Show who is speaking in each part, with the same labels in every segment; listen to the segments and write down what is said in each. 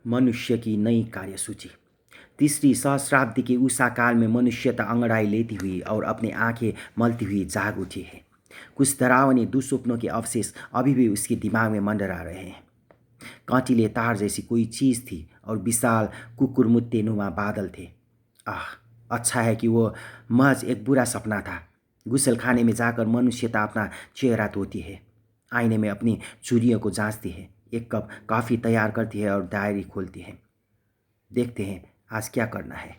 Speaker 1: मनुष्य की नई कार्यसूची। तीसरी सहस्राब्दी के उषा काल में मनुष्यता अंगड़ाई लेती हुई और अपनी आंखें मलती हुई जाग उठी है। कुछ डरावने दुस्वप्नों के अवशेष अभी भी उसके दिमाग में मंडरा रहे हैं। कांटीले तार जैसी कोई चीज थी और विशाल कुकुरमुत्ते नुमा बादल थे। आह, अच्छा है कि वो महज एक बुरा सपना था। गुसलखाने में जाकर मनुष्यता अपना चेहरा धोती है, आईने में अपनी चुरियों को जांचती है, एक कप कॉफ़ी तैयार करती है और डायरी खोलती है। देखते हैं आज क्या करना है।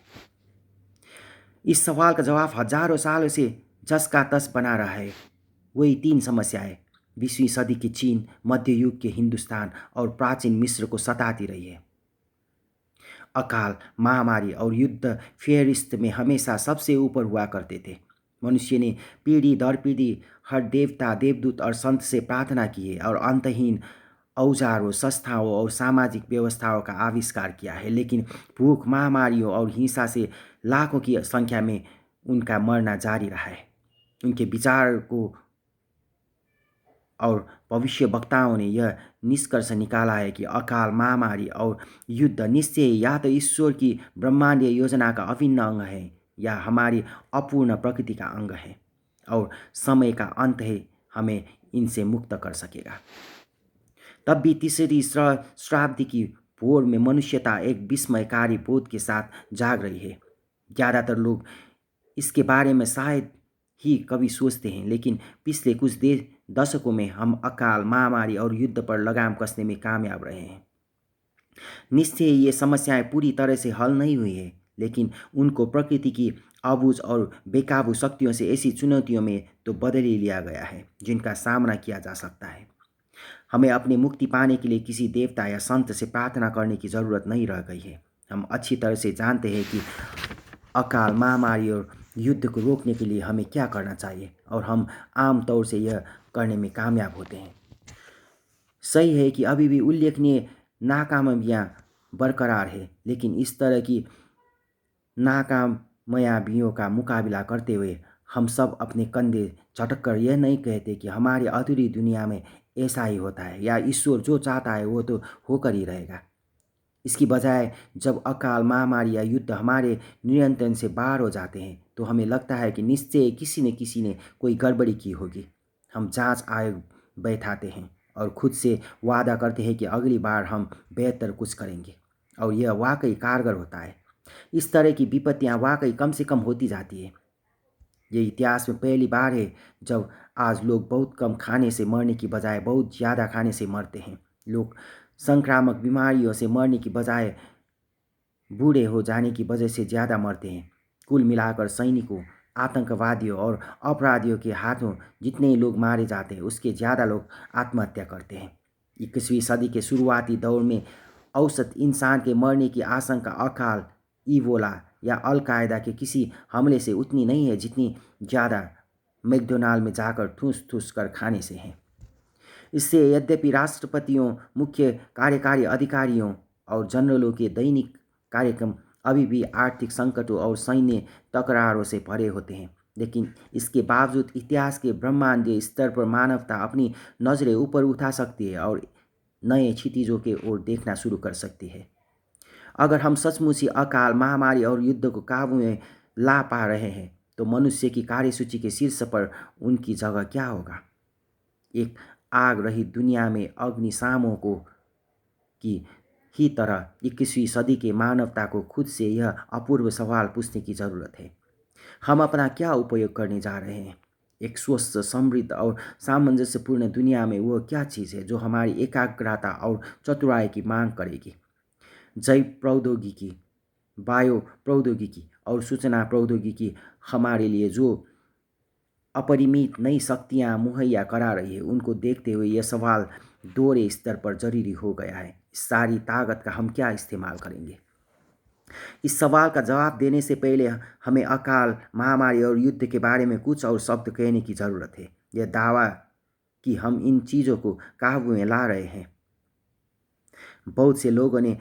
Speaker 1: इस सवाल का जवाब हजारों सालों से जस का तस बना रहा है। वही तीन समस्याएं 20वीं सदी के चीन, मध्य युग के हिंदुस्तान और प्राचीन मिस्र को सताती रही है। अकाल, महामारी और युद्ध फेहरिस्त में हमेशा सबसे ऊपर हुआ करते थे। मनुष्य ने पीढ़ी दर पीढ़ी हर देवता, देवदूत और संत से प्रार्थना की है और अंतहीन औजारों, संस्थाओं और सामाजिक व्यवस्थाओं का आविष्कार किया है, लेकिन भूख, महामारियों और हिंसा से लाखों की संख्या में उनका मरना जारी रहा है। उनके विचार को और भविष्य वक्ताओं ने यह निष्कर्ष निकाला है कि अकाल, महामारी और युद्ध निश्चय या तो ईश्वर की ब्रह्मांडीय योजना का अभिन्न अंग है या हमारी अपूर्ण प्रकृति का अंग है, और समय का अंत है हमें इनसे मुक्त कर सकेगा। तब भी तीसरी सहस्राब्दी की भोर में मनुष्यता एक विस्मयकारी बोध के साथ जाग रही है। ज़्यादातर लोग इसके बारे में शायद ही कभी सोचते हैं, लेकिन पिछले कुछ दशकों में हम अकाल, महामारी और युद्ध पर लगाम कसने में कामयाब रहे हैं। निश्चय ये समस्याएं पूरी तरह से हल नहीं हुई है, लेकिन उनको प्रकृति की अबूझ और बेकाबू शक्तियों से ऐसी चुनौतियों में तो बदल ही लिया गया है जिनका सामना किया जा सकता है। हमें अपनी मुक्ति पाने के लिए किसी देवता या संत से प्रार्थना करने की ज़रूरत नहीं रह गई है। हम अच्छी तरह से जानते हैं कि अकाल, महामारी और युद्ध को रोकने के लिए हमें क्या करना चाहिए, और हम आम तौर से यह करने में कामयाब होते हैं। सही है कि अभी भी उल्लेखनीय नाकामयाबियाँ बरकरार है, लेकिन इस तरह की नाकामयाबियों का मुकाबला करते हुए हम सब अपने कंधे झटक कर यह नहीं कहते कि हमारी अधूरी दुनिया में ऐसा ही होता है या ईश्वर जो चाहता है वो तो होकर ही रहेगा। इसकी बजाय जब अकाल, महामारी या युद्ध हमारे नियंत्रण से बाहर हो जाते हैं तो हमें लगता है कि निश्चय किसी ने कोई गड़बड़ी की होगी। हम जांच आयोग बैठाते हैं और खुद से वादा करते हैं कि अगली बार हम बेहतर कुछ करेंगे, और यह वाकई कारगर होता है। इस तरह की विपत्तियां वाकई कम से कम होती जाती है। ये इतिहास में पहली बार है जब आज लोग बहुत कम खाने से मरने की बजाय बहुत ज़्यादा खाने से मरते हैं। लोग संक्रामक बीमारियों से मरने की बजाय बूढ़े हो जाने की वजह से ज़्यादा मरते हैं। कुल मिलाकर सैनिकों, आतंकवादियों और अपराधियों के हाथों जितने लोग मारे जाते हैं उसके ज़्यादा लोग आत्महत्या करते हैं। 21वीं सदी के शुरुआती दौर में औसत इंसान के मरने की आशंका अकाल, इबोला या अल-कायदा के किसी हमले से उतनी नहीं है जितनी ज़्यादा मैकडोनाल्ड में जाकर ठूस ठूस कर खाने से है। इससे यद्यपि राष्ट्रपतियों, मुख्य कार्यकारी अधिकारियों और जनरलों के दैनिक कार्यक्रम अभी भी आर्थिक संकटों और सैन्य तकरारों से भरे होते हैं, लेकिन इसके बावजूद इतिहास के ब्रह्मांडीय स्तर पर मानवता अपनी नज़रें ऊपर उठा सकती है और नए क्षितिजों के ओर देखना शुरू कर सकती है। अगर हम सचमुच ही अकाल, महामारी और युद्ध को काबू में ला पा रहे हैं तो मनुष्य की कार्यसूची के शीर्ष पर उनकी जगह क्या होगा? एक आग रही दुनिया में अग्निशामकों को की ही तरह 21वीं सदी के मानवता को खुद से यह अपूर्व सवाल पूछने की ज़रूरत है। हम अपना क्या उपयोग करने जा रहे हैं? एक स्वस्थ, समृद्ध और सामंजस्यपूर्ण दुनिया में वह क्या चीज़ है जो हमारी एकाग्रता और चतुराई की मांग करेगी? जैव प्रौद्योगिकी, बायो प्रौद्योगिकी और सूचना प्रौद्योगिकी हमारे लिए जो अपरिमित नई शक्तियाँ मुहैया करा रही है, उनको देखते हुए यह सवाल दोहरे स्तर पर जरूरी हो गया है। इस सारी ताकत का हम क्या इस्तेमाल करेंगे? इस सवाल का जवाब देने से पहले हमें अकाल, महामारी और युद्ध के बारे में कुछ और शब्द कहने की ज़रूरत है। यह दावा कि हम इन चीज़ों को काबू में ला रहे हैं बहुत से लोगों ने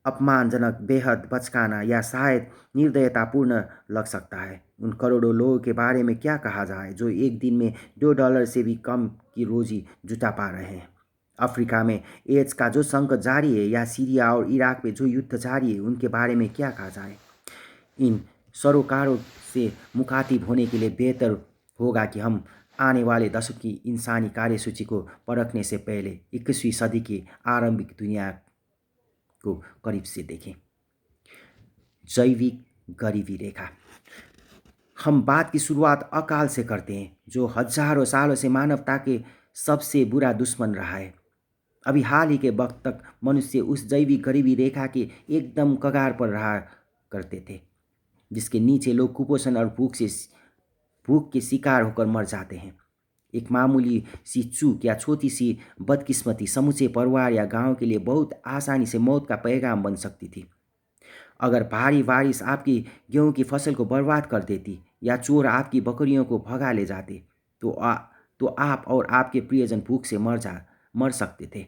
Speaker 1: अपमानजनक, बेहद बचकाना या शायद निर्दयतापूर्ण लग सकता है। उन करोड़ों लोगों के बारे में क्या कहा जाए जो एक दिन में $2 से भी कम की रोजी जुटा पा रहे हैं? अफ्रीका में एड्स का जो संकट जारी है या सीरिया और इराक में जो युद्ध जारी है, उनके बारे में क्या कहा जाए? इन सरोकारों से मुखातिब होने के लिए बेहतर होगा कि हम आने वाले दशक की इंसानी कार्यसूची को परखने से पहले 21वीं सदी की आरंभिक दुनिया को करीब से देखें। जैविक गरीबी रेखा। हम बात की शुरुआत अकाल से करते हैं, जो हजारों सालों से मानवता के सबसे बुरा दुश्मन रहा है। अभी हाल ही के वक्त तक मनुष्य उस जैविक गरीबी रेखा के एकदम कगार पर रहा करते थे, जिसके नीचे लोग कुपोषण और भूख के शिकार होकर मर जाते हैं। एक मामूली सी चूक या छोटी सी बदकिस्मती समूचे परिवार या गांव के लिए बहुत आसानी से मौत का पैगाम बन सकती थी। अगर भारी बारिश आपकी गेहूं की फसल को बर्बाद कर देती या चोर आपकी बकरियों को भगा ले जाते, तो आप और आपके प्रियजन भूख से मर सकते थे।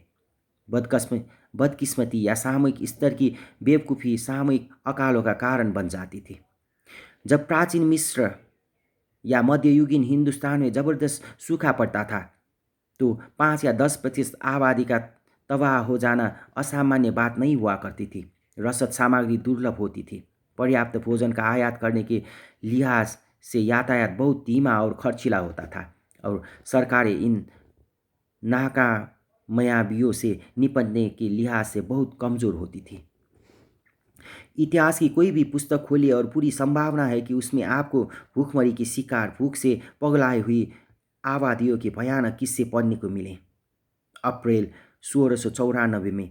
Speaker 1: बदकिस्मती या सामूहिक स्तर की बेवकूफ़ी सामूहिक अकालों का कारण बन जाती थी। जब प्राचीन मिस्र या मध्ययुगीन हिंदुस्तान में जबरदस्त सूखा पड़ता था, तो 5 या 10% आबादी का तबाह हो जाना असामान्य बात नहीं हुआ करती थी। रसद सामग्री दुर्लभ होती थी। पर्याप्त भोजन का आयात करने के लिहाज से यातायात बहुत धीमा और खर्चीला होता था, और सरकारें इन नाकामयाबियों से निपटने के लिहाज से बहुत कमज़ोर होती थी। इतिहास की कोई भी पुस्तक खोलिए और पूरी संभावना है कि उसमें आपको भूखमरी की शिकार, भूख से पगलाई हुई आबादियों के भयानक किस्से पढ़ने को मिले। अप्रैल 1694 में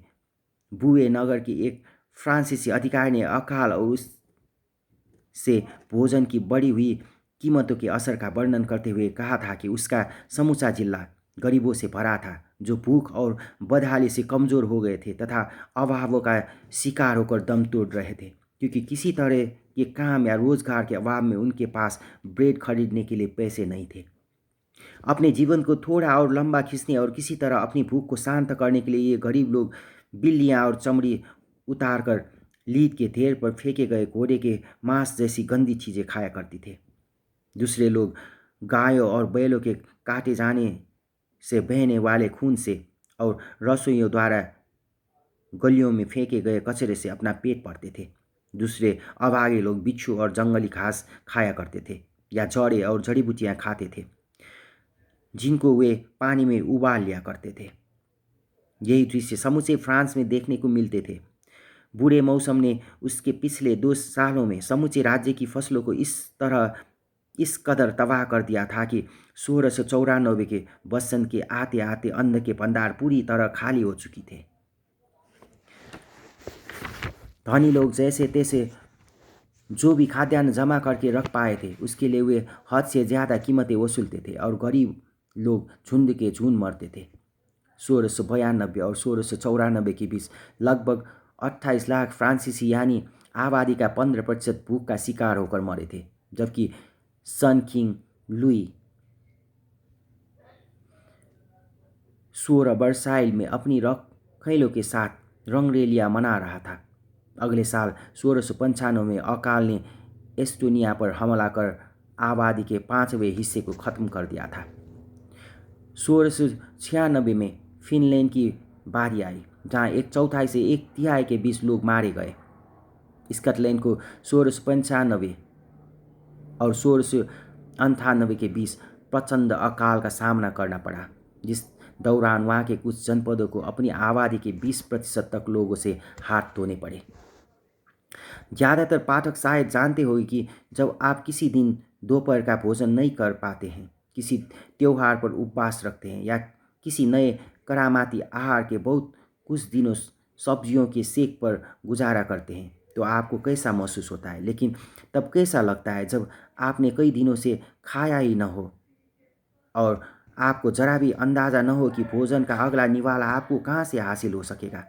Speaker 1: बुए नगर के एक फ्रांसीसी अधिकारी ने अकाल और उससे भोजन की बढ़ी हुई कीमतों के असर का वर्णन करते हुए कहा था कि उसका समूचा जिला गरीबों से भरा था, जो भूख और बदहाली से कमज़ोर हो गए थे तथा अभावों का शिकार होकर दम तोड़ रहे थे, क्योंकि किसी तरह के काम या रोजगार के अभाव में उनके पास ब्रेड खरीदने के लिए पैसे नहीं थे। अपने जीवन को थोड़ा और लंबा खींचने और किसी तरह अपनी भूख को शांत करने के लिए ये गरीब लोग बिल्लियाँ और चमड़ी उतारकर लीद के ढेर पर फेंके गए घोड़े के मांस जैसी गंदी चीज़ें खाया करते थे। दूसरे लोग गायों और बैलों के काटे जाने से बहने वाले खून से और रसोइयों द्वारा गलियों में फेंके गए कचरे से अपना पेट भरते थे। दूसरे अभागे लोग बिच्छू और जंगली घास खाया करते थे या जड़ें और जड़ी बूटियाँ खाते थे, जिनको वे पानी में उबाल लिया करते थे। यही दृश्य समूचे फ्रांस में देखने को मिलते थे। बुरे मौसम ने उसके पिछले 2 सालों में समूचे राज्य की फसलों को इस कदर तबाह कर दिया था कि 1694 के वसंत के आते आते अन्न के भंडार पूरी तरह खाली हो चुकी थे। धनी लोग जैसे तैसे जो भी खाद्यान्न जमा करके रख पाए थे, उसके लिए वे हद से ज़्यादा कीमतें वसूलते थे, और गरीब लोग झुंड के झुंड मरते थे। 1692 और 1694 के बीच लगभग 28 लाख फ्रांसीसी यानी आबादी का 15% भूख का शिकार होकर मरे थे, जबकि सन किंग लुई 16 वर्साइल में अपनी रखैलों के साथ रंगरेलियां मना रहा था। अगले साल 1695 में अकाल ने एस्टोनिया पर हमला कर आबादी के 5वें हिस्से को ख़त्म कर दिया था। 1696 में फिनलैंड की बारी आई, जहां 1/4 से 1/3 के बीच लोग मारे गए। स्कॉटलैंड को 1695 और 1698 के बीच प्रचंड अकाल का सामना करना पड़ा, जिस दौरान वहाँ के कुछ जनपदों को अपनी आबादी के 20% तक लोगों से हाथ धोने पड़े। ज़्यादातर पाठक शायद जानते हो कि जब आप किसी दिन दोपहर का भोजन नहीं कर पाते हैं, किसी त्योहार पर उपवास रखते हैं या किसी नए करामाती आहार के बहुत कुछ दिनों सब्जियों के सेक पर गुजारा करते हैं, तो आपको कैसा महसूस होता है। लेकिन तब कैसा लगता है जब आपने कई दिनों से खाया ही न हो और आपको जरा भी अंदाज़ा न हो कि भोजन का अगला निवाला आपको कहाँ से हासिल हो सकेगा।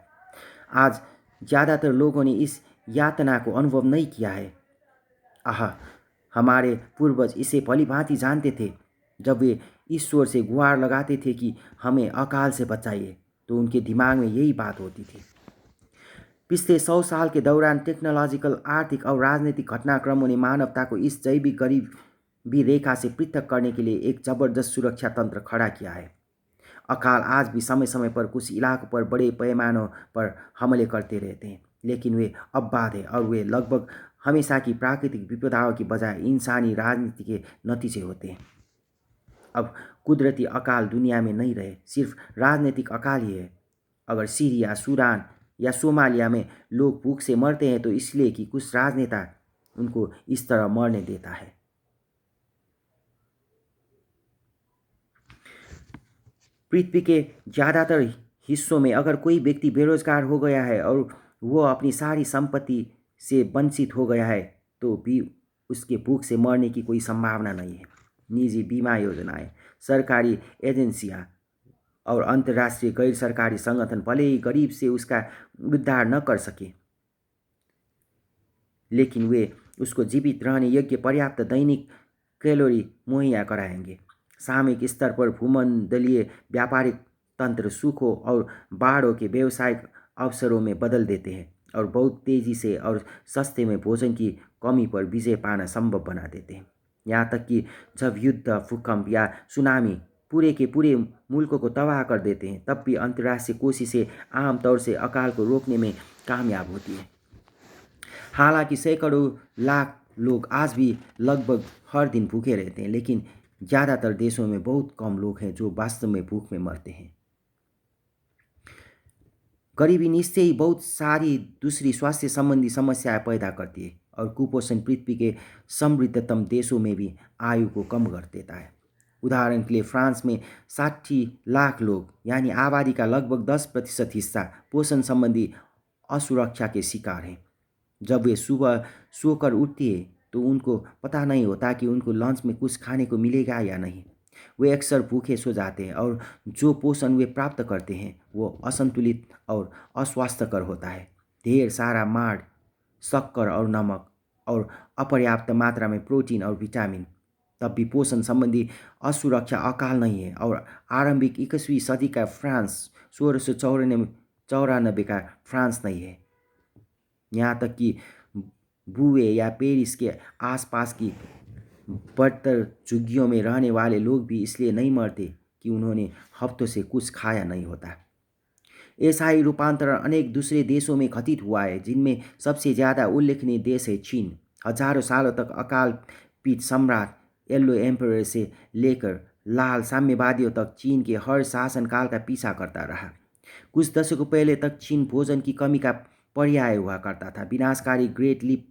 Speaker 1: आज ज़्यादातर लोगों ने इस यातना को अनुभव नहीं किया है। आह, हमारे पूर्वज इसे भलीभांति जानते थे। जब वे ईश्वर से गुहार लगाते थे कि हमें अकाल से बचाइए, तो उनके दिमाग में यही बात होती थी। पिछले 100 साल के दौरान टेक्नोलॉजिकल, आर्थिक और राजनीतिक घटनाक्रमों ने मानवता को इस जैविक गरीबी रेखा से पृथक करने के लिए एक जबरदस्त सुरक्षा तंत्र खड़ा किया है। अकाल आज भी समय समय पर कुछ इलाकों पर बड़े पैमानों पर हमले करते रहते हैं, लेकिन वे अपवाद है और वे लगभग हमेशा की प्राकृतिक विपदाओं की बजाय इंसानी राजनीति के नतीजे होते हैं। अब कुदरती अकाल दुनिया में नहीं रहे, सिर्फ राजनीतिक अकाल ही है। अगर सीरिया, सूडान या सोमालिया में लोग भूख से मरते हैं तो इसलिए कि कुछ राजनेता उनको इस तरह मरने देता है। पृथ्वी के ज़्यादातर हिस्सों में अगर कोई व्यक्ति बेरोजगार हो गया है और वो अपनी सारी संपत्ति से वंचित हो गया है तो भी उसके भूख से मरने की कोई संभावना नहीं है। निजी बीमा योजनाएं, सरकारी एजेंसियां और अंतर्राष्ट्रीय गैर सरकारी संगठन भले ही गरीब से उसका उद्धार न कर सके, लेकिन वे उसको जीवित रहने योग्य पर्याप्त दैनिक कैलोरी मुहैया कराएंगे। सामूहिक स्तर पर भूमंडलीय व्यापारिक तंत्र सुखों और बाढ़ों के व्यावसायिक अवसरों में बदल देते हैं और बहुत तेज़ी से और सस्ते में भोजन की कमी पर विजय पाना संभव बना देते हैं। यहाँ तक कि जब युद्ध, भूकंप या सुनामी पूरे के पूरे मुल्कों को तबाह कर देते हैं, तब भी अंतर्राष्ट्रीय कोशिशें आमतौर से अकाल को रोकने में कामयाब होती हैं। हालांकि सैकड़ों लाख लोग आज भी लगभग हर दिन भूखे रहते हैं, लेकिन ज़्यादातर देशों में बहुत कम लोग हैं जो वास्तव में भूख में मरते हैं। गरीबी निश्चय ही बहुत सारी दूसरी स्वास्थ्य संबंधी समस्याएं पैदा करती है और कुपोषण पृथ्वी के समृद्धतम देशों में भी आयु को कम कर देता है। उदाहरण के लिए फ्रांस में 60 लाख लोग यानी आबादी का लगभग 10% हिस्सा पोषण संबंधी असुरक्षा के शिकार हैं। जब वे सुबह सोकर उठती है तो उनको पता नहीं होता कि उनको लंच में कुछ खाने को मिलेगा या नहीं। वे अक्सर भूखे सो जाते हैं और जो पोषण वे प्राप्त करते हैं वो असंतुलित और अस्वास्थ्यकर होता है। ढेर सारा माड़, शक्कर और नमक और अपर्याप्त मात्रा में प्रोटीन और विटामिन। तब भी पोषण संबंधी असुरक्षा अकाल नहीं है और आरंभिक 21वीं सदी का फ्रांस 1694 का फ्रांस नहीं है। यहाँ तक कि बुए या पेरिस के आसपास की बदतर झुग्गियों में रहने वाले लोग भी इसलिए नहीं मरते कि उन्होंने हफ्तों से कुछ खाया नहीं होता। ऐसा ही रूपांतरण अनेक दूसरे देशों में घटित हुआ है, जिनमें सबसे ज़्यादा उल्लेखनीय देश है चीन। हजारों सालों तक अकाल पीठ सम्राट येलो एम्परर से लेकर लाल साम्यवादियों तक चीन के हर शासनकाल का पीछा करता रहा। कुछ दशकों पहले तक चीन भोजन की कमी का पर्याय हुआ करता था। विनाशकारी ग्रेट लीप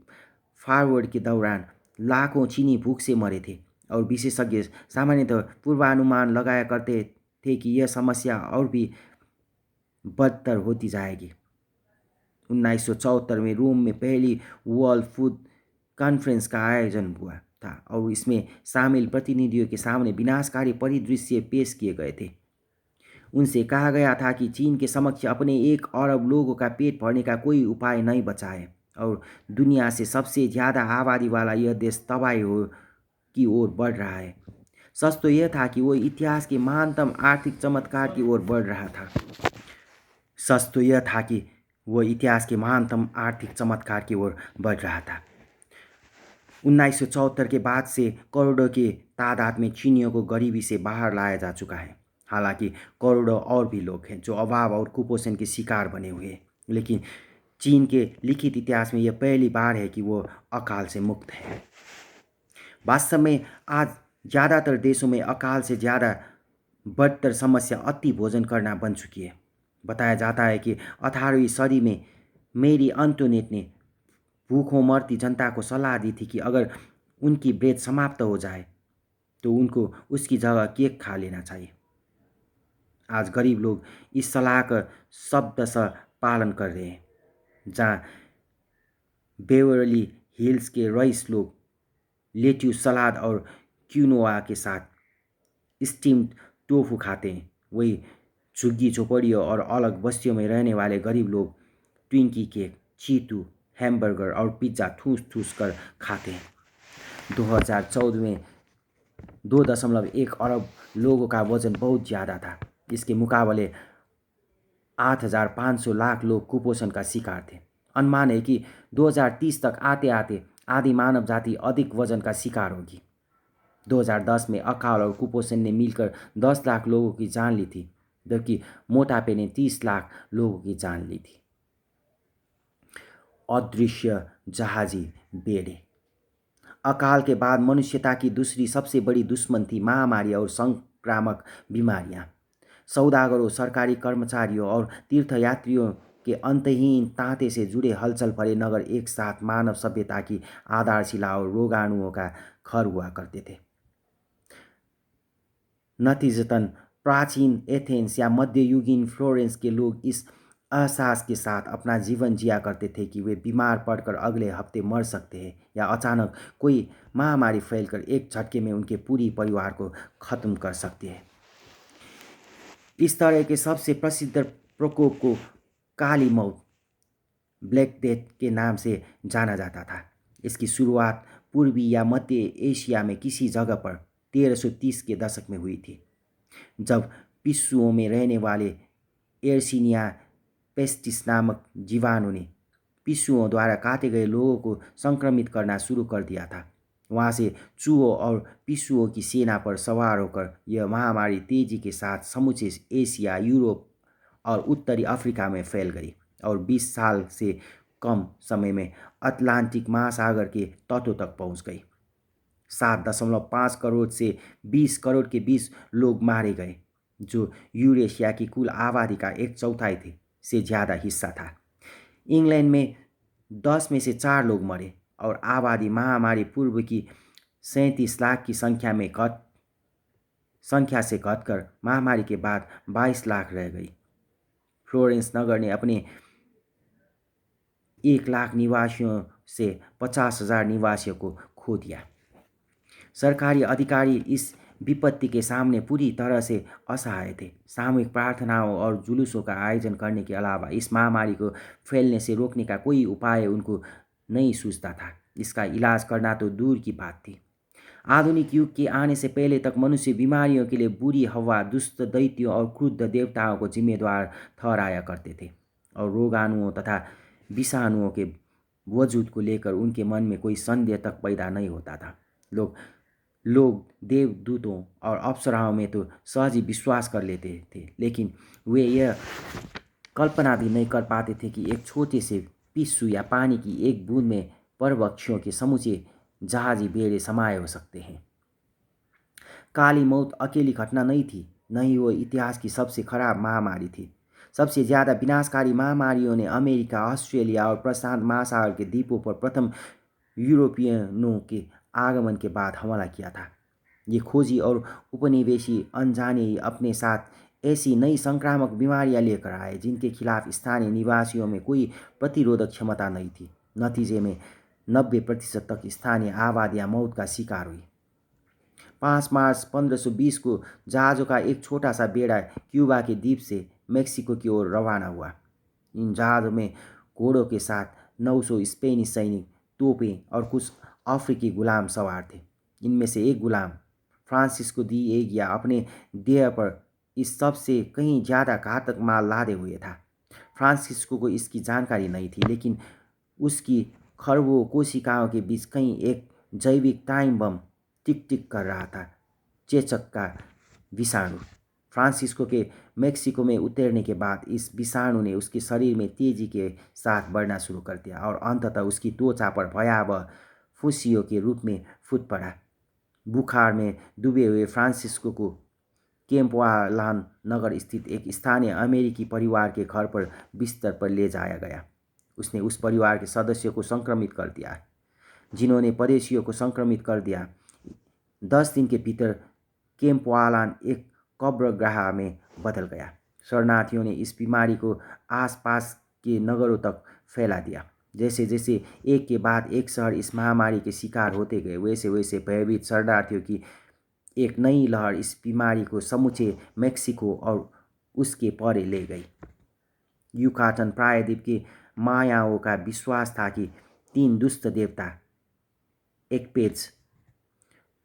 Speaker 1: फॉरवर्ड के दौरान लाखों चीनी भूख से मरे थे और विशेषज्ञ सामान्यतः पूर्वानुमान लगाया करते थे कि यह समस्या और भी बदतर होती जाएगी। 1974 में रोम में पहली वर्ल्ड फूड कॉन्फ्रेंस का आयोजन हुआ था और इसमें शामिल प्रतिनिधियों के सामने विनाशकारी परिदृश्य पेश किए गए थे। उनसे कहा गया था कि चीन के समक्ष अपने 1 अरब लोगों का पेट भरने का कोई उपाय नहीं बचा है और दुनिया से सबसे ज़्यादा आबादी वाला यह देश तबाही की ओर बढ़ रहा है। सच तो यह था कि वो इतिहास के महानतम आर्थिक चमत्कार की ओर बढ़ रहा था। सच तो यह था कि वो इतिहास के महानतम आर्थिक चमत्कार की ओर बढ़ रहा था। 1974 के बाद से करोड़ों के तादाद में चीनियों को गरीबी से बाहर लाया जा चुका है। हालांकि करोड़ों और भी लोग हैं जो अभाव और कुपोषण के शिकार बने हुए हैं, लेकिन चीन के लिखित इतिहास में यह पहली बार है कि वो अकाल से मुक्त है। वास्तव में आज ज़्यादातर देशों में अकाल से ज़्यादा बदतर समस्या अति भोजन करना बन चुकी है। बताया जाता है कि 18वीं सदी में मेरी एंटोनेट ने भूखों मरती जनता को सलाह दी थी कि अगर उनकी ब्रेड समाप्त हो जाए तो उनको उसकी जगह केक खा लेना चाहिए। आज गरीब लोग इस सलाह का शब्दशः पालन कर रहे हैं। जहाँ बेवरली हिल्स के रईस लोग लेट्यूस सलाद और क्यूनोआ के साथ स्टीम्ड टोफू खाते हैं, वही झुग्गी झोपड़ियों और अलग बस्तियों में रहने वाले गरीब लोग ट्विंकी केक, चीटू, हैमबर्गर और पिज्ज़ा ठूस ठूस कर खाते हैं। 2014 में 2.1 अरब लोगों का वजन बहुत ज़्यादा था। इसके मुकाबले 8,500 लाख लोग कुपोषण का शिकार थे। अनुमान है कि 2030 तक आते आते आधी मानव जाति अधिक वजन का शिकार होगी। 2010 में अकाल और कुपोषण ने मिलकर 10 लाख लोगों की जान ली थी। जबकि मोटापे ने 30 लाख लोगों की जान ली थी। अदृश्य जहाजी बेड़े। अकाल के बाद मनुष्यता की दूसरी सबसे बड़ी दुश्मन थी महामारी और संक्रामक बीमारियां। सौदागरों, सरकारी कर्मचारियों और तीर्थयात्रियों के अंतहीन तांते से जुड़े हलचल भरे नगर एक साथ मानव सभ्यता की आधारशिला और रोगाणुओं का घर हुआ करते थे। नतीजतन प्राचीन एथेंस या मध्ययुगीन फ्लोरेंस के लोग इस एहसास के साथ अपना जीवन जिया करते थे कि वे बीमार पड़कर अगले हफ्ते मर सकते हैं या अचानक कोई महामारी फैलकर एक झटके में उनके पूरी परिवार को खत्म कर सकती है। इस तरह के सबसे प्रसिद्ध प्रकोप को काली मौत, ब्लैक डेथ के नाम से जाना जाता था। इसकी शुरुआत पूर्वी या मध्य एशिया में किसी जगह पर 1330 के दशक में हुई थी, जब पिस्सुओं में रहने वाले एर्सिनिया पेस्टिस नामक जीवाणु ने पिस्सुओं द्वारा काटे गए लोगों को संक्रमित करना शुरू कर दिया था। वहाँ से चूहों और पिस्सुओं की सेना पर सवार होकर यह महामारी तेजी के साथ समूचे एशिया, यूरोप और उत्तरी अफ्रीका में फैल गई और 20 साल से कम समय में अटलांटिक महासागर के तटों तक पहुँच गई। 7.5 करोड़ से 20 करोड़ के बीच लोग मारे गए, जो यूरेशिया की कुल आबादी का 1/4 थे से ज़्यादा हिस्सा था। इंग्लैंड में 10 में से 4 लोग मरे और आबादी महामारी पूर्व की 37 लाख की संख्या से घटकर महामारी के बाद 22 लाख रह गई। फ्लोरेंस नगर ने अपने 1 लाख निवासियों से 50,000 निवासियों को खो दिया। सरकारी अधिकारी इस विपत्ति के सामने पूरी तरह से असहाय थे। सामूहिक प्रार्थनाओं और जुलूसों का आयोजन करने के अलावा इस महामारी को फैलने से रोकने का कोई उपाय उनको नहीं सूझता था। इसका इलाज करना तो दूर की बात थी। आधुनिक युग के आने से पहले तक मनुष्य बीमारियों के लिए बुरी हवा, दुष्ट दैत्यों और क्रुद्ध देवताओं को जिम्मेदार ठहराया करते थे और रोगाणुओं तथा विषाणुओं के वजूद को लेकर उनके मन में कोई संदेह तक पैदा नहीं होता था। लोग देवदूतों और अप्सराओं में तो सहज ही विश्वास कर लेते थे, लेकिन वे यह कल्पना भी नहीं कर पाते थे कि एक छोटे से पिस्सू या पानी की एक बूंद में परभक्षियों के समूचे जहाजी बेड़े समाये हो सकते हैं। काली मौत अकेली घटना नहीं थी, न ही वो इतिहास की सबसे खराब महामारी थी। सबसे ज़्यादा विनाशकारी महामारियों ने अमेरिका, ऑस्ट्रेलिया और प्रशांत महासागर के द्वीपों पर प्रथम यूरोपियनों के आगमन के बाद हमला किया था। ये खोजी और उपनिवेशी अनजाने ही अपने साथ ऐसी नई संक्रामक बीमारियां लेकर आए जिनके खिलाफ स्थानीय निवासियों में कोई प्रतिरोधक क्षमता नहीं थी। नतीजे में 90% तक स्थानीय आबादियां मौत का शिकार हुई। 5 मार्च 1520 को जहाज़ों का एक छोटा सा बेड़ा क्यूबा के द्वीप से मेक्सिको की ओर रवाना हुआ। इन जहाज़ों में घोड़ों के साथ 900 स्पेनी सैनिक, तोपें और कुछ अफ्रीकी गुलाम सवार थे। इनमें से एक गुलाम फ्रांसिस्को दी एगिया अपने देह पर इस सब से कहीं ज़्यादा घातक माल लादे हुए था। फ्रांसिस्को को इसकी जानकारी नहीं थी, लेकिन उसकी खरबों कोशिकाओं के बीच कहीं एक जैविक टाइम बम टिक टिक कर रहा था, चेचक का विषाणु। फ्रांसिस्को के मेक्सिको में उतरने के बाद इस विषाणु ने उसके शरीर में तेजी के साथ बढ़ना शुरू कर दिया और अंततः उसकी त्वचा पर भयावह फुस्सियों के रूप में फूट पड़ा। बुखार में डूबे हुए फ्रांसिस्को को केम्पवालान नगर स्थित एक स्थानीय अमेरिकी परिवार के घर पर बिस्तर पर ले जाया गया। उसने उस परिवार के सदस्यों को संक्रमित कर दिया, जिन्होंने पड़ोसियों को संक्रमित कर दिया। 10 दिन के भीतर केम्पवालान एक कब्रगाह में बदल गया। शरणार्थियों ने इस बीमारी को आसपास के नगरों तक फैला दिया। जैसे जैसे एक के बाद एक शहर इस महामारी के शिकार होते गए, वैसे वैसे भयभीत शरणार्थियों की एक नई लहर इस बीमारी को समूचे मेक्सिको और उसके परे ले गई। युकाटन प्रायद्वीप के मायाओं का विश्वास था कि 3 दुष्ट देवता एकपेज,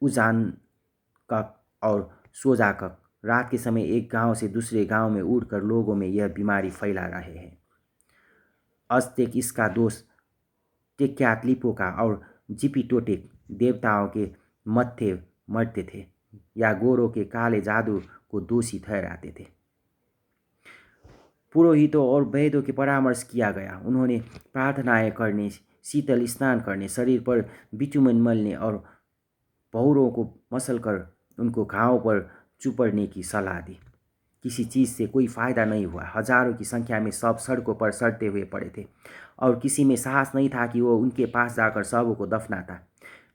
Speaker 1: उजानकक और सोजाकक रात के समय एक गांव से दूसरे गांव में उड़कर लोगों में यह बीमारी फैला रहे हैं। अज़टेक इसका दोष टेक्याटलिपोका और जिपिटोटेक देवताओं के मत्थे मरते थे या गोरों के काले जादू को दोषी ठहराते थे। पुरोहितों और वैद्यों के परामर्श किया गया। उन्होंने प्रार्थनाएं करने, शीतल स्नान करने, शरीर पर बिटुमेन मलने और भौरों को मसलकर उनको घावों पर चुपड़ने की सलाह दी। किसी चीज़ से कोई फायदा नहीं हुआ। हजारों की संख्या में शव सड़कों पर सड़ते हुए पड़े थे और किसी में साहस नहीं था कि वो उनके पास जाकर शवों को दफनाता।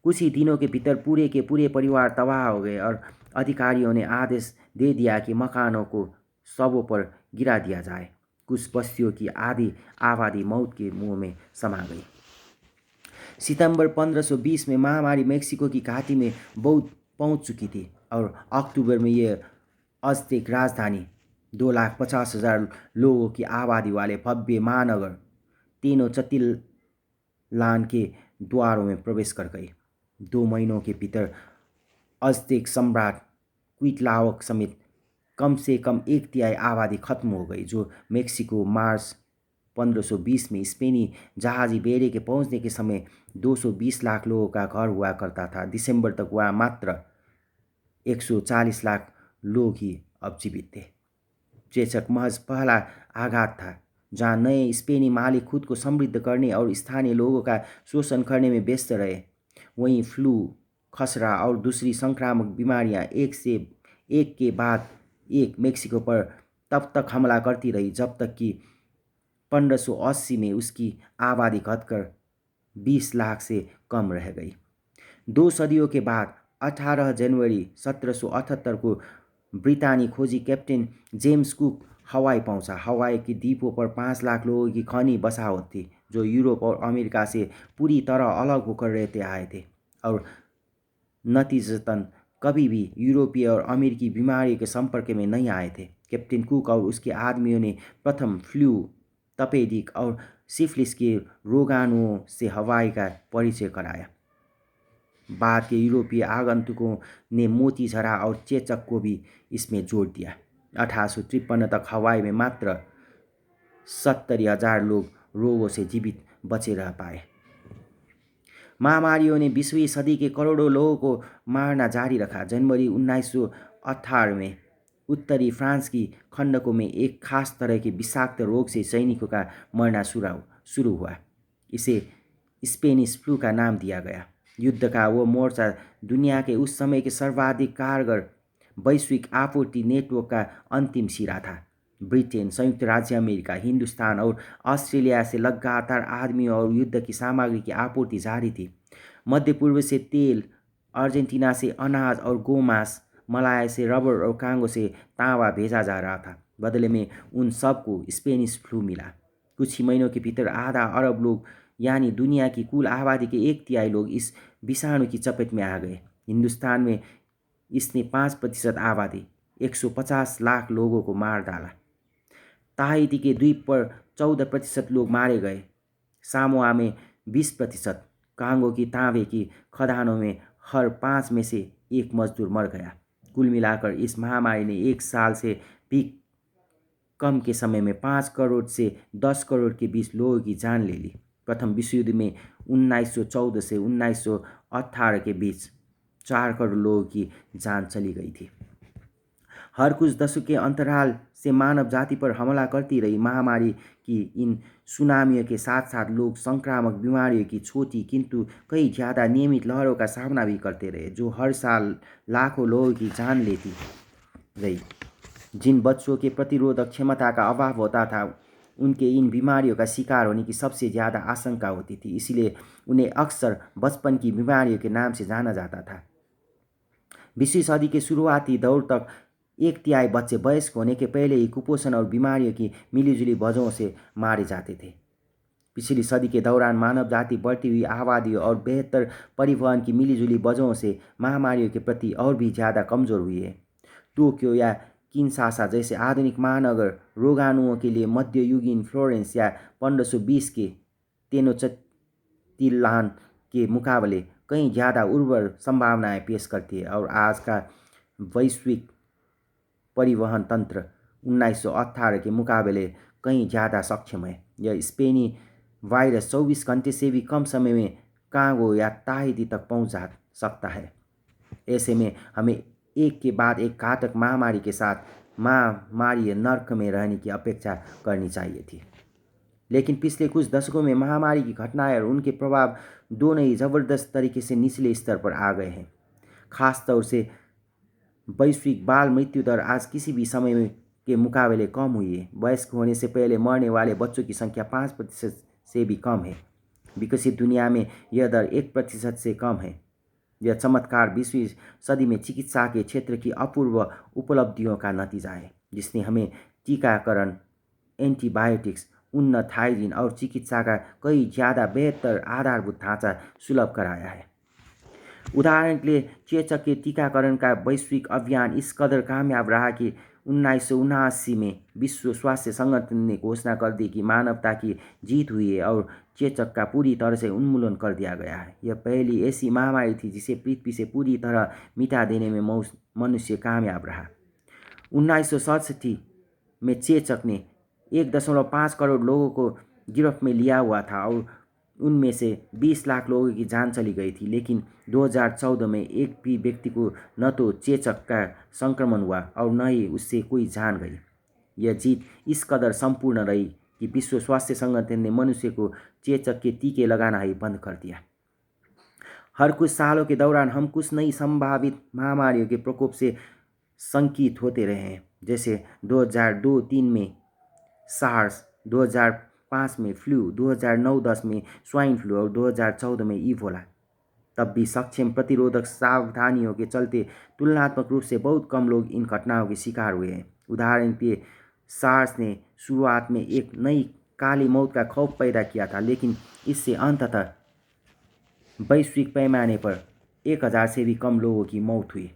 Speaker 1: कुछ ही दिनों के भीतर पूरे के पूरे परिवार तबाह हो गए और अधिकारियों ने आदेश दे दिया कि मकानों को शवों पर गिरा दिया जाए। कुछ बस्तियों की आधी आबादी मौत के मुंह में समा गई। सितंबर 1520 में महामारी मेक्सिको की घाटी में बहुत पहुंच चुकी थी और अक्टूबर में यह अज़टेक राजधानी 2,50,000 लोगों की आबादी वाले भव्य महानगर तेनोच्टिटलान के द्वारों में प्रवेश कर गई। 2 महीनों के भीतर अज़टेक सम्राट क्विटलाओक समेत कम से कम 1/3 आबादी खत्म हो गई, जो मेक्सिको मार्च 1520 में स्पेनी जहाजी बेड़े के पहुंचने के समय 220 लाख लोगों का घर हुआ करता था। दिसंबर तक वहाँ मात्र 140 लाख लोग ही अब जीवित थे। चेचक महज पहला आघात था, जहाँ नए स्पेनी मालिक खुद को समृद्ध करने और स्थानीय लोगों का शोषण करने में व्यस्त रहे। वहीं फ्लू, खसरा और दूसरी संक्रामक बीमारियां एक से एक के बाद एक मेक्सिको पर तब तक हमला करती रही जब तक कि 1580 में उसकी आबादी घटकर 20 लाख से कम रह गई। 2 सदियों के बाद 18 जनवरी 1778 को ब्रितानी खोजी कैप्टन जेम्स कुक हवाई पहुंचा। हवाई के द्वीपों पर 5 लाख लोगों की घनी बसावट थी, जो यूरोप और अमेरिका से पूरी तरह अलग होकर रहते आए थे और नतीजतन कभी भी यूरोपीय और अमेरिकी बीमारी के संपर्क में नहीं आए थे। कैप्टन कुक और उसके आदमियों ने प्रथम फ्लू, तपेदिक और सिफिलिस के रोगाणुओं से हवाई का परिचय कराया। बाद के यूरोपीय आगंतुकों ने मोती झरा और चेचक को भी इसमें जोड़ दिया। 1853 तक हवाई में मात्र 70,000 लोग रोगों से जीवित बचे रह पाए। महामारियों ने 20वीं सदी के करोड़ों लोगों को मारना जारी रखा। जनवरी 1918 में उत्तरी फ्रांस की खंडकों में एक खास तरह के विषाक्त रोग से सैनिकों का मरना शुरू हुआ। इसे स्पेनिश फ्लू का नाम दिया गया। युद्ध का वो मोर्चा दुनिया के उस समय के सर्वाधिक कारगर वैश्विक आपूर्ति नेटवर्क का अंतिम सिरा था। ब्रिटेन, संयुक्त राज्य अमेरिका, हिंदुस्तान और ऑस्ट्रेलिया से लगातार आदमियों और युद्ध की सामग्री की आपूर्ति जारी थी। मध्य पूर्व से तेल, अर्जेंटीना से अनाज और गोमांस, मलाया से रबर और कांगो से तांबा भेजा जा रहा था। बदले में उन सबको स्पेनिश फ्लू मिला। कुछ ही महीनों के भीतर आधा अरब लोग, यानी दुनिया की कुल आबादी के 1/3 लोग इस विषाणु की चपेट में आ गए। हिंदुस्तान में इसने 5% आबादी, 150 लाख लोगों को मार डाला। ताहिती के द्वीप पर 14% लोग मारे गए। सामोआ में 20%, कांगो की तांबे की खदानों में हर 5 में से 1 मजदूर मर गया। कुल मिलाकर इस महामारी ने 1 साल से भी कम के समय में 5 करोड़ से 10 करोड़ के बीच लोगों की जान ले ली। प्रथम विश्व युद्ध में 1914 से 1918 के बीच 4 करोड़ लोगों की जान चली गई थी। हर कुछ दशक के अंतराल से मानव जाति पर हमला करती रही महामारी की इन सुनामियों के साथ साथ लोग संक्रामक बीमारियों की छोटी किंतु कई ज़्यादा नियमित लहरों का सामना भी करते रहे, जो हर साल लाखों लोगों की जान लेती रही। जिन बच्चों के प्रतिरोधक क्षमता का अभाव होता था, उनके इन बीमारियों का शिकार होने की सबसे ज़्यादा आशंका होती थी। इसलिए उन्हें अक्सर बचपन की बीमारियों के नाम से जाना जाता था। 20वीं सदी के शुरुआती दौर तक 1/3 बच्चे वयस्क होने के पहले ही कुपोषण और बीमारियों की मिलीजुली वजहों से मारे जाते थे। पिछली सदी के दौरान मानव जाति बढ़ती हुई आबादी और बेहतर परिवहन की मिलीजुली वजहों से महामारियों के प्रति और भी ज़्यादा कमज़ोर हुई है। टोक्यो या किनशासा जैसे आधुनिक महानगर रोगाणुओं के लिए मध्ययुगीन फ्लोरेंस या 1520 के तेनोच्टिटलान के मुकाबले कहीं ज़्यादा उर्वर संभावनाएं पेश करती है और आज का वैश्विक परिवहन तंत्र 1918 के मुकाबले कहीं ज़्यादा सक्षम है। यह स्पेनी वायरस 24 घंटे से भी कम समय में कांगो या ताहिती तक पहुंच सकता है। ऐसे में हमें एक के बाद एक घातक महामारी के साथ महामारी नर्क में रहने की अपेक्षा करनी चाहिए थी। लेकिन पिछले कुछ दशकों में महामारी की घटनाएं और उनके प्रभाव दोनों ही ज़बरदस्त तरीके से निचले स्तर पर आ गए हैं। खास तौर से वैश्विक बाल मृत्यु दर आज किसी भी समय के मुकाबले कम हुई है। वयस्क होने से पहले मरने वाले बच्चों की संख्या 5% से भी कम है। विकसित दुनिया में यह दर 1% से कम है। यह चमत्कार 20वीं सदी में चिकित्सा के क्षेत्र की अपूर्व उपलब्धियों का नतीजा है, जिसने हमें टीकाकरण, एंटीबायोटिक्स, उन्नत हाइजीन और चिकित्सा का कई ज़्यादा बेहतर आधारभूत ढांचा सुलभ कराया है। उदाहरण के लिए चेचक के टीकाकरण का वैश्विक अभियान इस कदर कामयाब रहा कि 1979 में विश्व स्वास्थ्य संगठन ने घोषणा कर दी कि मानवता की जीत हुई है और चेचक का पूरी तरह से उन्मूलन कर दिया गया है। यह पहली ऐसी महामारी थी जिसे पृथ्वी से पूरी तरह मिटा देने में मनुष्य कामयाब रहा। 1967 में चेचक ने 1.5 करोड़ लोगों को गिरफ्त में लिया हुआ था और उनमें से 20 लाख लोगों की जान चली गई थी। लेकिन 2014 में एक भी व्यक्ति को न तो चेचक का संक्रमण हुआ और न ही उससे कोई जान गई। यह जीत इस कदर संपूर्ण रही कि विश्व स्वास्थ्य संगठन ने मनुष्य को चेचक के टीके लगाना ही बंद कर दिया। हर कुछ सालों के दौरान हम कुछ नई संभावित महामारियों के प्रकोप से शंकित होते रहे हैं, जैसे 2002-3 में सार्स, 2005 में फ्लू, 2009-10 में स्वाइन फ्लू और 2014 में इबोला। तब भी सक्षम प्रतिरोधक सावधानियों के चलते तुलनात्मक रूप से बहुत कम लोग इन घटनाओं के शिकार हुए हैं। उदाहरण के लिए सार्स ने शुरुआत में एक नई काली मौत का खौफ पैदा किया था, लेकिन इससे अंततः वैश्विक पैमाने पर 1000 से भी कम लोगों की मौत हुई।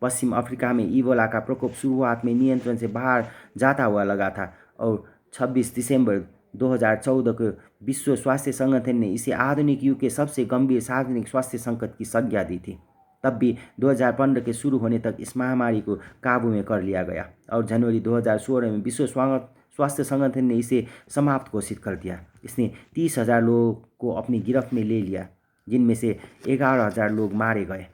Speaker 1: पश्चिम अफ्रीका में इबोला का प्रकोप शुरुआत में नियंत्रण से बाहर जाता हुआ लगा था और 26 दिसंबर 2014 को विश्व स्वास्थ्य संगठन ने इसे आधुनिक युग के सबसे गंभीर सार्वजनिक स्वास्थ्य संकट की संज्ञा दी थी। तब भी 2015 के शुरू होने तक इस महामारी को काबू में कर लिया गया और जनवरी 2016 में विश्व स्वास्थ्य संगठन ने इसे समाप्त घोषित कर दिया। इसने 30,000 लोगों को अपनी गिरफ्त में ले लिया, जिनमें से 11,000 लोग मारे गए।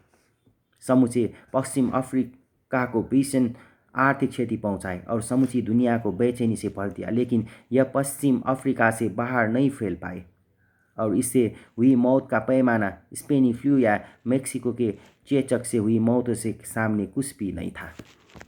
Speaker 1: समूचे पश्चिम अफ्रीका को भीषण आर्थिक क्षति पहुंचाए और समूची दुनिया को बेचैनी से भर दिया। लेकिन यह पश्चिम अफ्रीका से बाहर नहीं फैल पाए और इससे हुई मौत का पैमाना स्पेनी फ्लू या मेक्सिको के चेचक से हुई मौतों से सामने कुछ भी नहीं था।